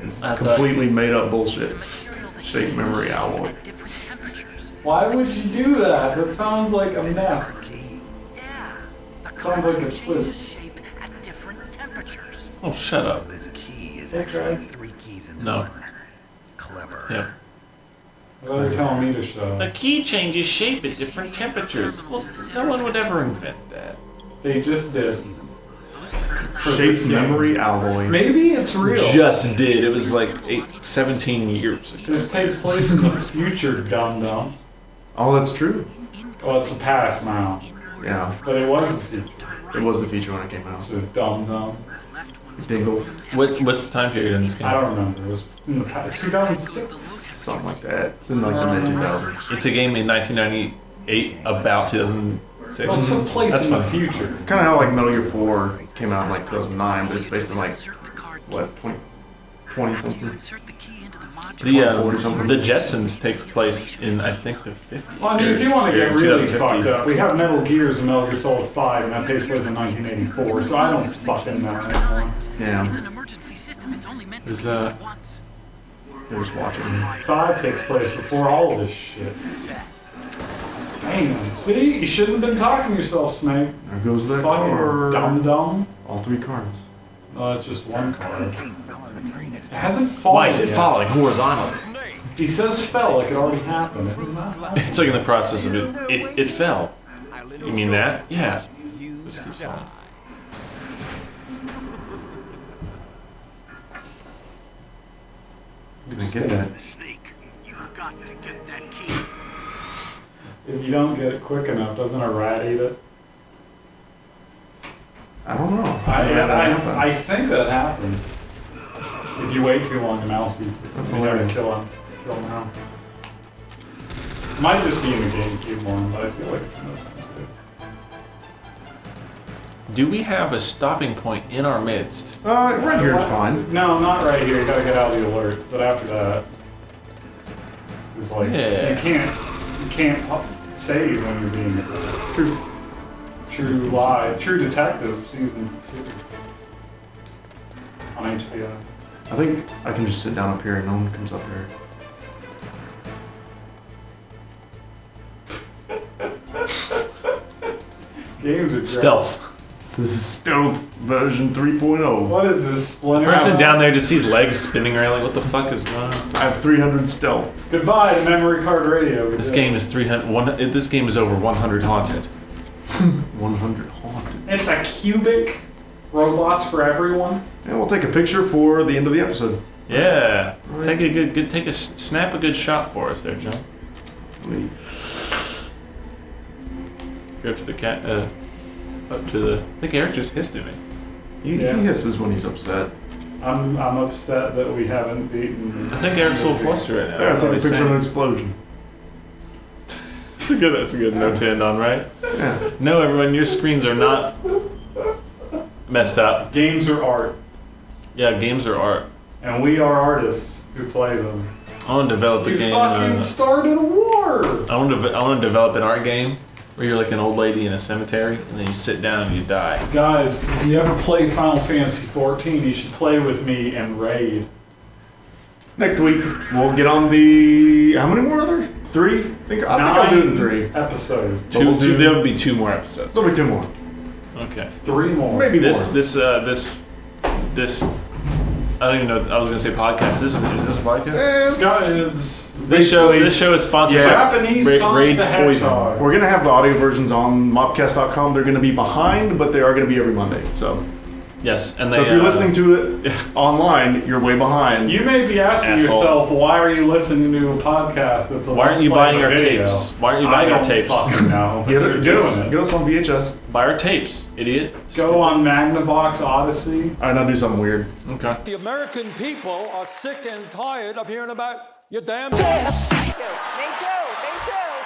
It's I thought- completely made up bullshit. Material that Shape changes memory shape alloy. at different temperatures. Why would you do that? That sounds like a mess. Yeah. The Sounds like a card twist. changes shape at different temperatures. Oh, shut up. This key is Okay. actually 3 keys in No. one. Clever. Yeah. Well, they're telling me to shut up. The key changes shape at different temperatures. Well, no one would ever invent that. They just did. For Shape this game. memory alloy. Maybe it's real. Just did. It was like 17 years ago. This takes place in the future, dum dum. Oh, that's true. Well, it's the past now, Yeah, but it was the future. it was the feature when it came out. So dum dum. Dingle, What's the time period in this I game? don't remember. It was in the past. 2006. something like that. It's in like the mid 2000s. It's a game in 1998 about 2006. Well, it took place That's in the fun. future. Kind of how like Metal Gear 4 came out in like 2009, but it's based on like Insert the card what keys. 20 You something. insert the key into the module. The 40 something. the Jetsons takes place in I think the 50s. Well, I mean, if you want to get Yeah, really 2015. fucked up, we have Metal Gears and Metal Gear Solid 5, and that takes place in 1984, so I don't fucking know anymore. Yeah, It's an emergency system. It's only meant to Is be that- used once. we're just watching. 5 takes place before all of this shit. Damn. See? You shouldn't have been talking to yourself, Snake. There goes that Fucking car. dum-dum. All 3 cards. No, it's just one card. Key fell on the train. It hasn't fallen Why is it yet. falling horizontally? He says fell like it already happened. It was not. It's like in the process of it fell. You mean that? Yeah. You Just keeps die. falling. I'm gonna get that. Snake, you've got to get that key. If you don't get it quick enough, doesn't a rat eat it? I don't know. Never had that happen. I think that happens. If you wait too long, the mouse eats it. That's You never hilarious. kill him. Kill him now. Might just be in the GameCube one, but I feel like it's in this one too. Do we have a stopping point in our midst? Right here is fine. No, not right here. You gotta get out of the alert. But after that, it's like Yeah. you can't save when you're being True Live, True Detective season 2 on HBO. I think I can just sit down up here and no one comes up here. Games are great. Stealth. This is Stealth version 3.0. What is this? Splinter? Person down there just sees legs spinning around like, what the fuck is going on? I have 300 stealth. Goodbye to memory card radio. This game is 300. This game is over 100 haunted. 100 haunted. It's a cubic robots for everyone. And we'll take a picture for the end of the episode. Yeah. Take a good snap a good shot for us there, John. Wait. Go to the cat. Up to the. I think Eric just hissed at me. He Yeah. hisses when he's upset. I'm upset that we haven't beaten. I think Eric's a little flustered right now. There, I'll take a What he's picture of an saying. explosion. That's a good note to end on, right? Yeah. No, everyone, your screens are not messed up. Games are art, Yeah, games are art. and we are artists who play them. I want to develop a You game. fucking started a war. I want to develop an art game where you're like an old lady in a cemetery, and then you sit down and you die. Guys, if you ever play Final Fantasy 14, you should play with me and raid. Next week, we'll get on the... How many more are there? 3? I think I'll do it in 3. Episode. But we'll do- There would be 2 more episodes. There'll be 2 more. Okay. 3 more. Maybe This more. this I don't even know. I was gonna say podcast. Is this a podcast? Scott is This show is sponsored by Japanese Sonic Raid the Poison. Hedgehog. We're gonna have the audio versions on mobcast.com. They're gonna be behind, but they are gonna be every Monday. So Yes, and if you're listening to it online, you're way behind. You may be asking Asshole. yourself, why are you listening to a podcast that's a Why aren't let's you play buying of a our video? tapes? Why aren't you buying I our don't tapes? fucking know. but Get you're us doing it. on VHS. Buy our tapes, idiot. Go on Magnavox Odyssey. All right, now do something weird. Okay. The American people are sick and tired of hearing about your damn. Me too. Me too.